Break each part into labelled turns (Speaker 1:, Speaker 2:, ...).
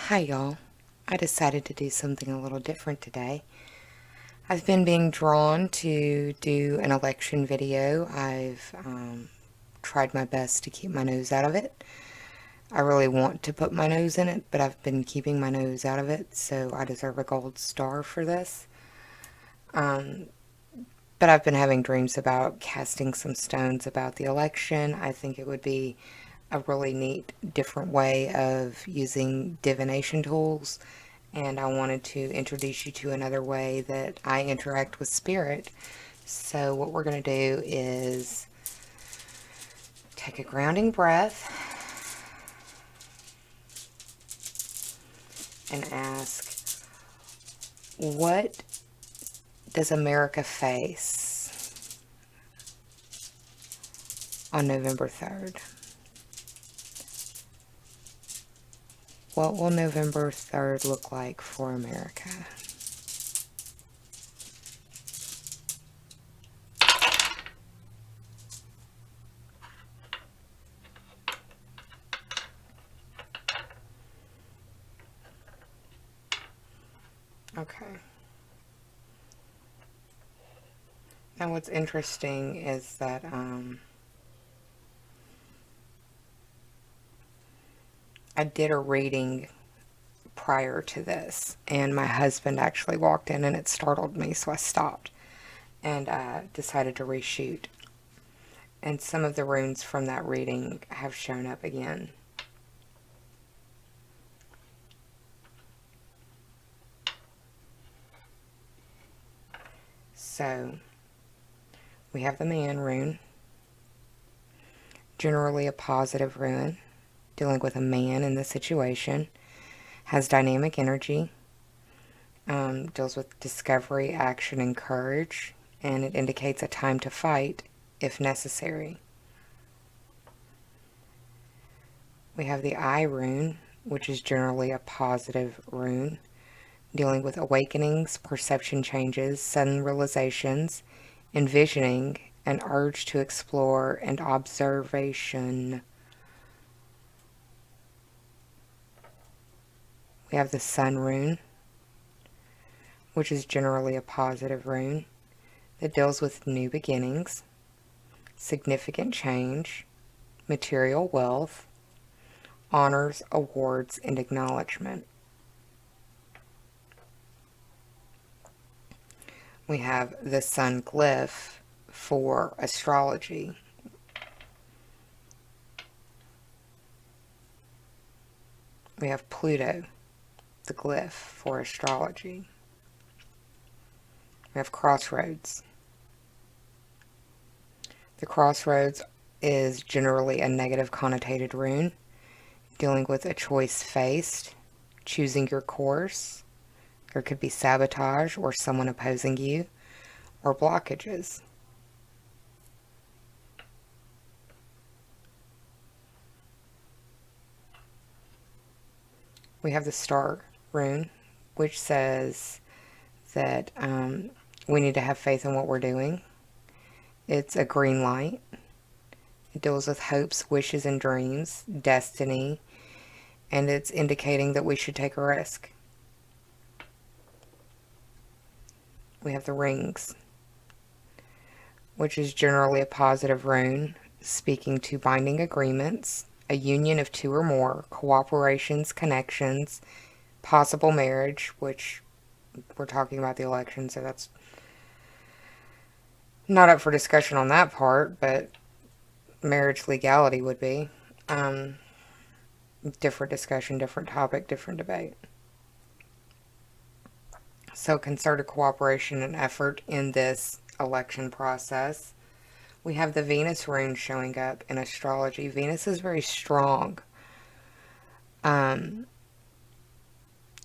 Speaker 1: Hi y'all. I decided to do something a little different today. I've been being drawn to do an election video. I've tried my best to keep my nose out of it. I really want to put my nose in it, but I've been keeping my nose out of it, so I deserve a gold star for this. But I've been having dreams about casting some stones about the election. I think it would be a really neat, different way of using divination tools. And I wanted to introduce you to another way that I interact with spirit. So what we're going to do is take a grounding breath and ask, what does America face on November 3rd? What will November 3rd look like for America? Okay. Now what's interesting is that I did a reading prior to this, and my husband actually walked in and it startled me, so I stopped and decided to reshoot. And some of the runes from that reading have shown up again. So we have the man rune, generally a positive rune, dealing with a man in the situation, has dynamic energy, deals with discovery, action, and courage, and it indicates a time to fight if necessary. We have the eye rune, which is generally a positive rune, dealing with awakenings, perception changes, sudden realizations, envisioning, an urge to explore, and observation. We have the sun rune, which is generally a positive rune that deals with new beginnings, significant change, material wealth, honors, awards, and acknowledgement. We have the sun glyph for astrology. We have Pluto, the glyph for astrology. We have crossroads. The crossroads is generally a negative connotated rune, dealing with a choice faced, choosing your course. There could be sabotage or someone opposing you, or blockages. We have the star rune, which says that we need to have faith in what we're doing. It's a green light. It deals with hopes, wishes, and dreams, destiny, and it's indicating that we should take a risk. We have the rings, which is generally a positive rune, speaking to binding agreements, a union of two or more, cooperations, connections, possible marriage, which we're talking about the election, so that's not up for discussion on that part, but marriage legality would be. Different discussion, different topic, different debate. So concerted cooperation and effort in this election process. We have the Venus rune showing up in astrology. Venus is very strong.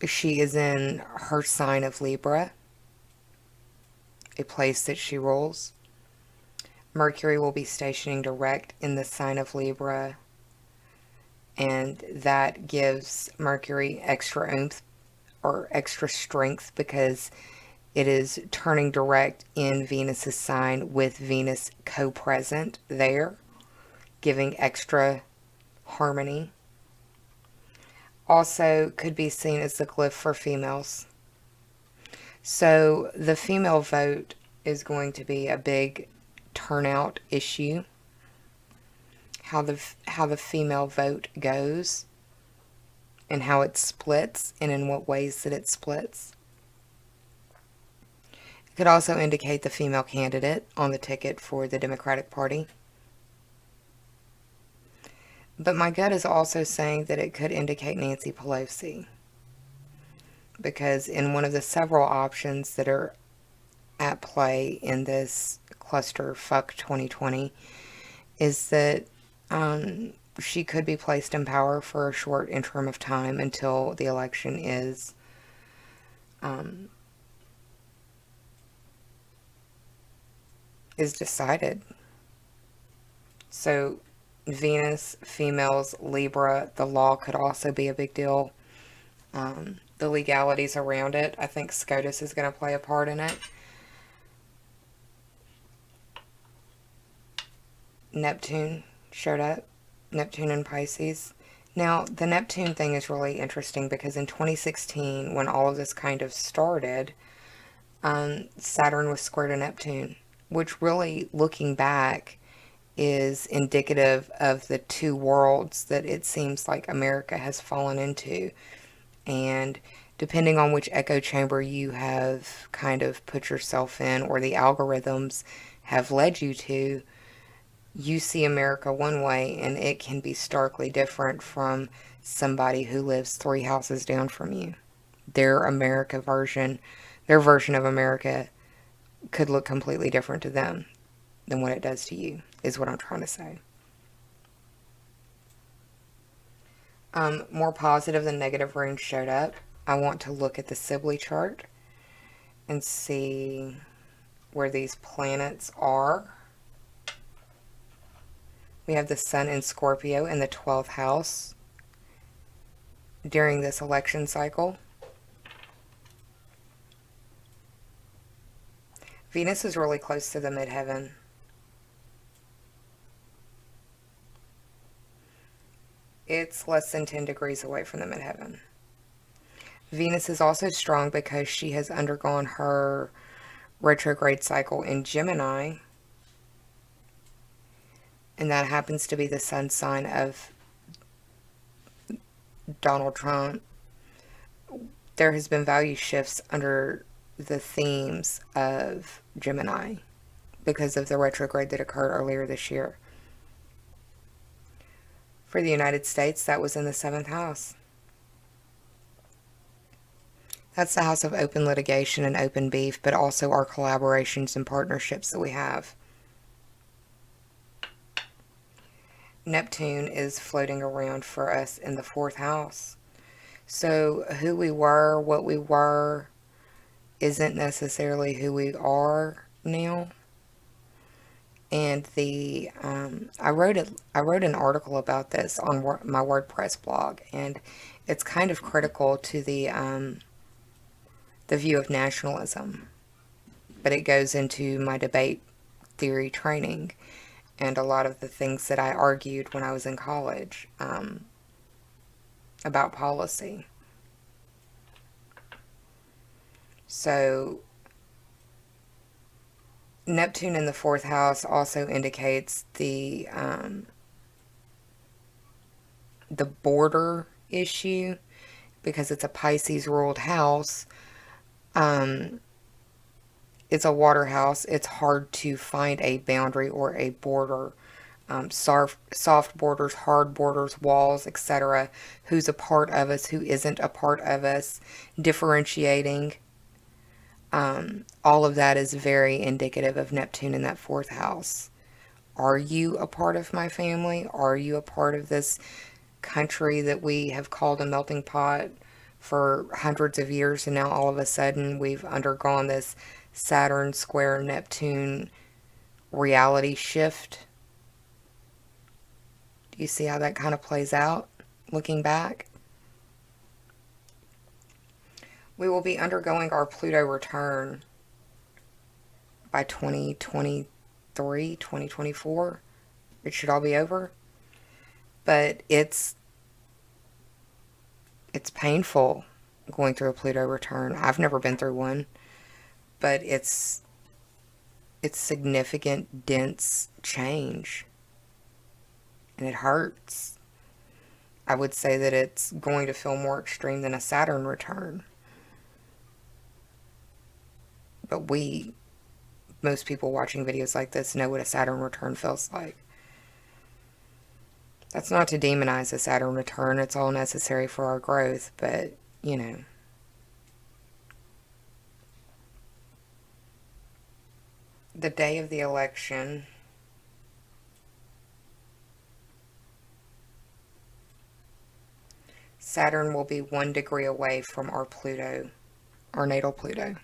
Speaker 1: She is in her sign of Libra, a place that she rules. Mercury will be stationing direct in the sign of Libra, and that gives Mercury extra oomph or extra strength because it is turning direct in Venus's sign with Venus co-present there, giving extra harmony. also could be seen as the glyph for females. So the female vote is going to be a big turnout issue. How the female vote goes and how it splits and in what ways that it splits. It could also indicate the female candidate on the ticket for the Democratic Party. But my gut is also saying that it could indicate Nancy Pelosi. Because in one of the several options that are at play in this cluster fuck 2020 is that she could be placed in power for a short interim of time until the election is decided. So Venus, females, Libra, the law could also be a big deal. The legalities around it, I think SCOTUS is going to play a part in it. Neptune showed up. Neptune and Pisces. Now, the Neptune thing is really interesting because in 2016, when all of this kind of started, Saturn was square to Neptune, which really, looking back, is indicative of the two worlds that it seems like America has fallen into. And depending on which echo chamber you have kind of put yourself in or the algorithms have led you to, you see America one way and it can be starkly different from somebody who lives 3 houses down from you. Their version of America could look completely different to them than what it does to you, is what I'm trying to say. More positive than negative runes showed up. I want to look at the Sibley chart and see where these planets are. We have the Sun in Scorpio in the 12th house during this election cycle. Venus is really close to the midheaven. It's less than 10 degrees away from the midheaven. Venus is also strong because she has undergone her retrograde cycle in Gemini. And that happens to be the sun sign of Donald Trump. There has been value shifts under the themes of Gemini because of the retrograde that occurred earlier this year. For the United States, that was in the 7th house. That's the house of open litigation and open beef, but also our collaborations and partnerships that we have. Neptune is floating around for us in the 4th house. So who we were, what we were, isn't necessarily who we are now. And I wrote an article about this on my WordPress blog, and it's kind of critical to the view of nationalism, but it goes into my debate theory training and a lot of the things that I argued when I was in college about policy. So Neptune in the 4th house also indicates the border issue because it's a Pisces ruled house. It's a water house. It's hard to find a boundary or a border. Soft borders, hard borders, walls, etc. Who's a part of us, who isn't a part of us, differentiating. All of that is very indicative of Neptune in that 4th house. Are you a part of my family? Are you a part of this country that we have called a melting pot for hundreds of years, and now all of a sudden we've undergone this Saturn square Neptune reality shift? Do you see how that kind of plays out looking back? We will be undergoing our Pluto return by 2023, 2024. It should all be over. But it's It's painful going through a Pluto return. I've never been through one, but it's significant, dense change, and it hurts. I would say that it's going to feel more extreme than a Saturn return. But most people watching videos like this know what a Saturn return feels like. That's not to demonize a Saturn return. It's all necessary for our growth, but, you know. The day of the election, Saturn will be 1 degree away from our Pluto, our natal Pluto.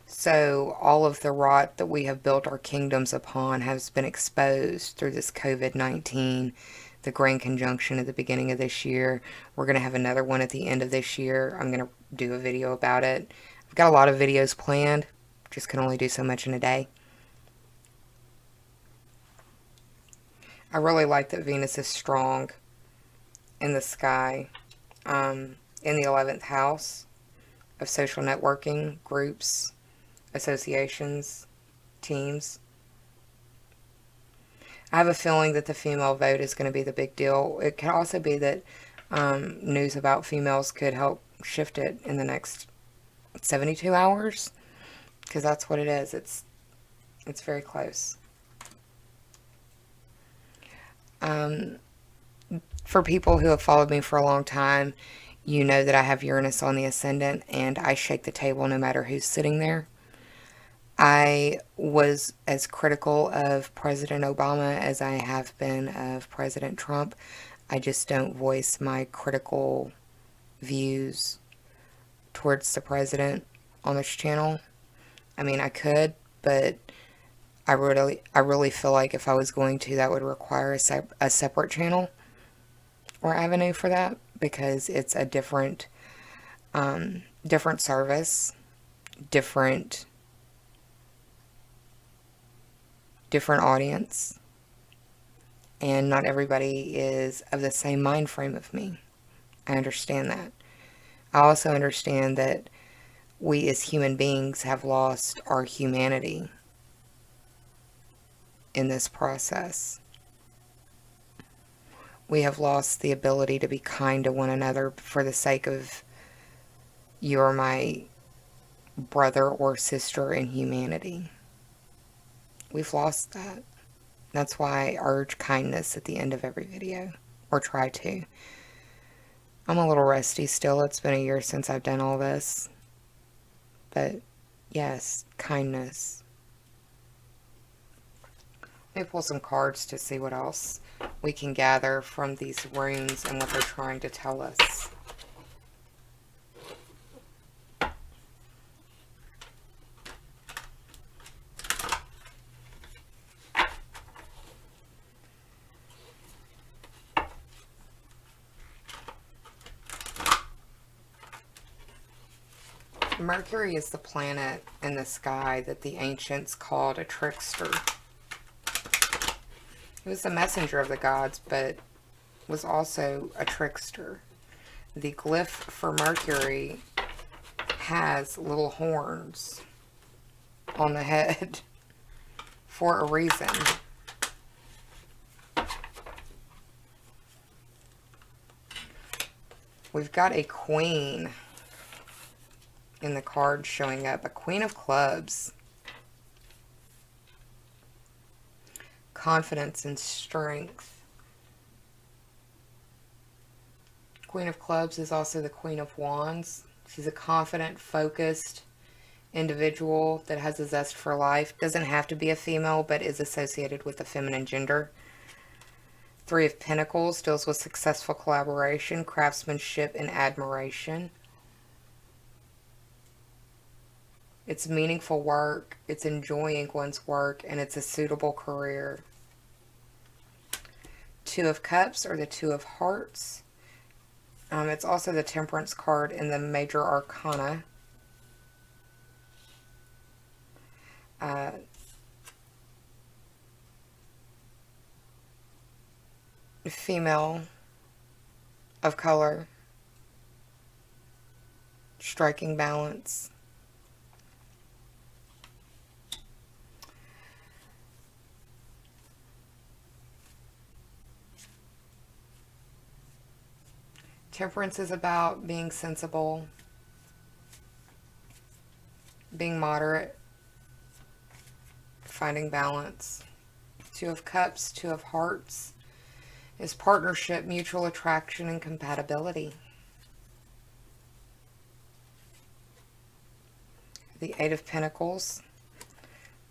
Speaker 1: So all of the rot that we have built our kingdoms upon has been exposed through this COVID-19, the grand conjunction at the beginning of this year. We're going to have another one at the end of this year. I'm going to do a video about it. I've got a lot of videos planned. Just can only do so much in a day. I really like that Venus is strong in the sky, in the 11th house of social networking, groups, associations, teams. I have a feeling that the female vote is going to be the big deal. It could also be that news about females could help shift it in the next 72 hours, because that's what it is. It's very close. For people who have followed me for a long time, you know that I have Uranus on the ascendant, and I shake the table no matter who's sitting there. I was as critical of President Obama as I have been of President Trump. I just don't voice my critical views towards the president on this channel. I mean, I could, but I really feel like if I was going to, that would require a separate channel or avenue for that, because it's a different service, different audience, and not everybody is of the same mind frame of me. I understand that. I also understand that we as human beings have lost our humanity in this process. We have lost the ability to be kind to one another for the sake of you're my brother or sister in humanity. We've lost that. That's why I urge kindness at the end of every video, or try to. I'm a little rusty still. It's been a year since I've done all this. But yes, kindness. Let me pull some cards to see what else we can gather from these runes and what they're trying to tell us. Mercury is the planet in the sky that the ancients called a trickster. He was the messenger of the gods, but was also a trickster. The glyph for Mercury has little horns on the head for a reason. We've got a queen in the card showing up, a Queen of Clubs. Confidence and strength. Queen of Clubs is also the Queen of Wands. She's a confident, focused individual that has a zest for life. Doesn't have to be a female, but is associated with the feminine gender. Three of Pentacles deals with successful collaboration, craftsmanship, and admiration. It's meaningful work, it's enjoying one's work, and it's a suitable career. Two of Cups, or the Two of Hearts. It's also the Temperance card in the Major Arcana. female of color, striking balance. Temperance is about being sensible, being moderate, finding balance. Two of Cups, Two of Hearts is partnership, mutual attraction, and compatibility. The Eight of Pentacles,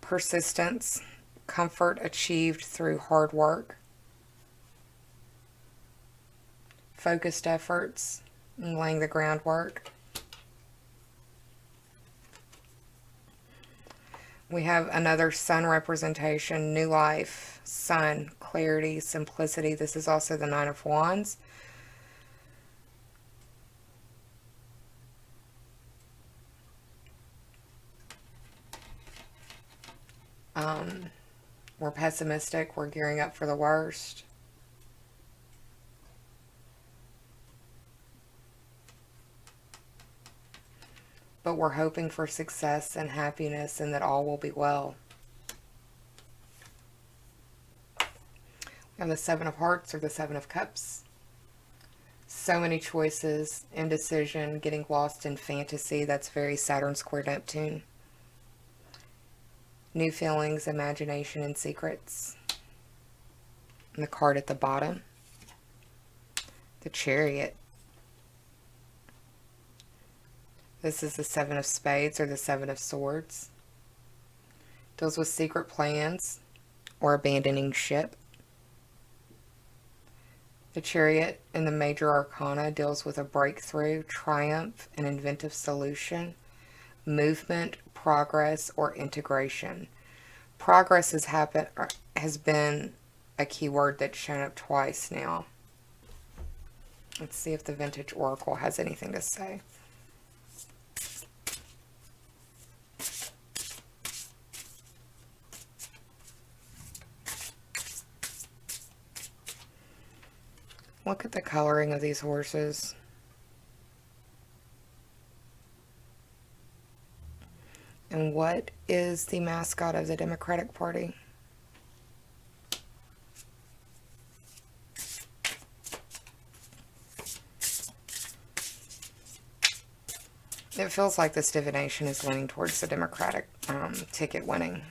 Speaker 1: persistence, comfort achieved through hard work, focused efforts, and laying the groundwork. We have another sun representation, new life, sun, clarity, simplicity. This is also the Nine of Wands. We're pessimistic. We're gearing up for the worst. But we're hoping for success and happiness and that all will be well. We have the Seven of Hearts or the Seven of Cups. So many choices, indecision, getting lost in fantasy. That's very Saturn square Neptune. New feelings, imagination, and secrets. And the card at the bottom, the Chariot. This is the Seven of Spades or the Seven of Swords. Deals with secret plans or abandoning ship. The Chariot in the Major Arcana deals with a breakthrough, triumph, an inventive solution, movement, progress, or integration. Progress has been a key word that's shown up twice now. Let's see if the Vintage Oracle has anything to say. Look at the coloring of these horses. And what is the mascot of the Democratic Party? It feels like this divination is leaning towards the Democratic ticket winning.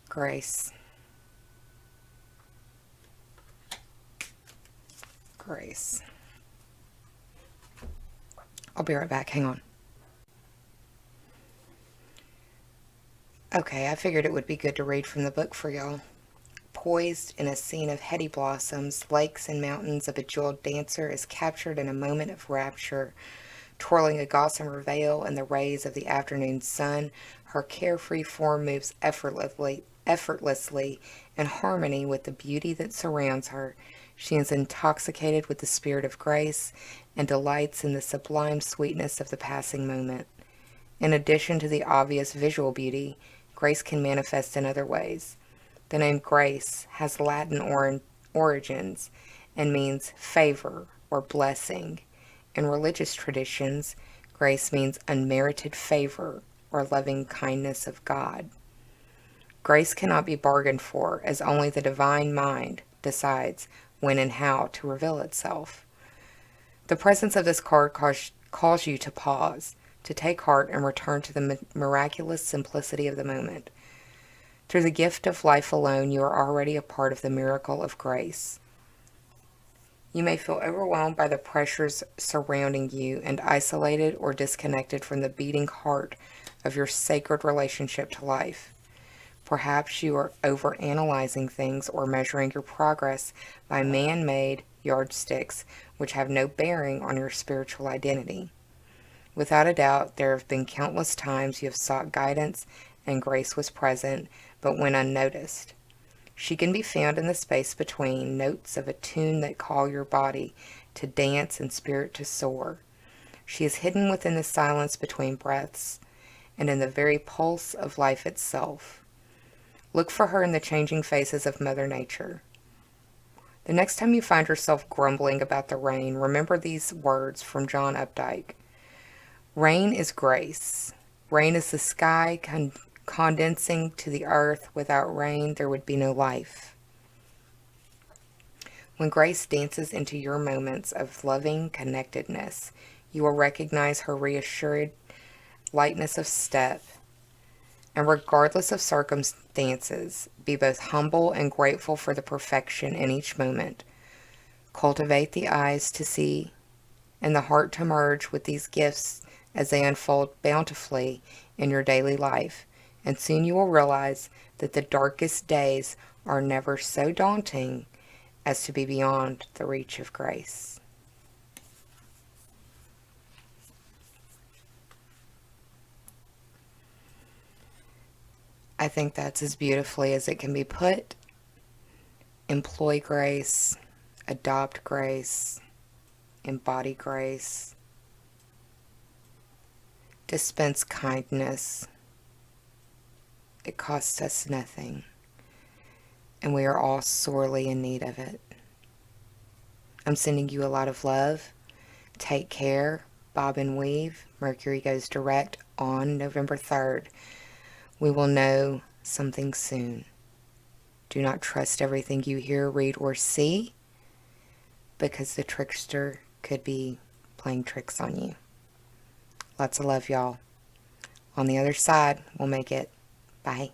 Speaker 1: Grace. Grace. I'll be right back. Hang on. Okay, I figured it would be good to read from the book for y'all. Poised in a scene of heady blossoms, lakes and mountains, a bejeweled dancer is captured in a moment of rapture. Twirling a gossamer veil in the rays of the afternoon sun, her carefree form moves effortlessly in harmony with the beauty that surrounds her. She is intoxicated with the spirit of grace and delights in the sublime sweetness of the passing moment. In addition to the obvious visual beauty, grace can manifest in other ways. The name Grace has Latin origins and means favor or blessing. In religious traditions, grace means unmerited favor or loving kindness of God. Grace cannot be bargained for, as only the divine mind decides when and how to reveal itself. The presence of this card calls you to pause, to take heart and return to the miraculous simplicity of the moment. Through the gift of life alone, you are already a part of the miracle of grace. You may feel overwhelmed by the pressures surrounding you and isolated or disconnected from the beating heart of your sacred relationship to life. Perhaps you are overanalyzing things or measuring your progress by man-made yardsticks which have no bearing on your spiritual identity. Without a doubt, there have been countless times you have sought guidance and grace was present, but went unnoticed. She can be found in the space between notes of a tune that call your body to dance and spirit to soar. She is hidden within the silence between breaths and in the very pulse of life itself. Look for her in the changing faces of Mother Nature. The next time you find yourself grumbling about the rain, remember these words from John Updike. Rain is grace. Rain is the sky condensing to the earth. Without rain, there would be no life. When grace dances into your moments of loving connectedness, you will recognize her reassured lightness of step, and regardless of circumstances, be both humble and grateful for the perfection in each moment. Cultivate the eyes to see and the heart to merge with these gifts as they unfold bountifully in your daily life, and soon you will realize that the darkest days are never so daunting as to be beyond the reach of grace. I think that's as beautifully as it can be put. Employ grace, adopt grace, embody grace, dispense kindness. It costs us nothing, and we are all sorely in need of it. I'm sending you a lot of love. Take care. Bob and weave. Mercury goes direct on November 3rd. We will know something soon. Do not trust everything you hear, read, or see, because the trickster could be playing tricks on you. Lots of love, y'all. On the other side, we'll make it. Bye.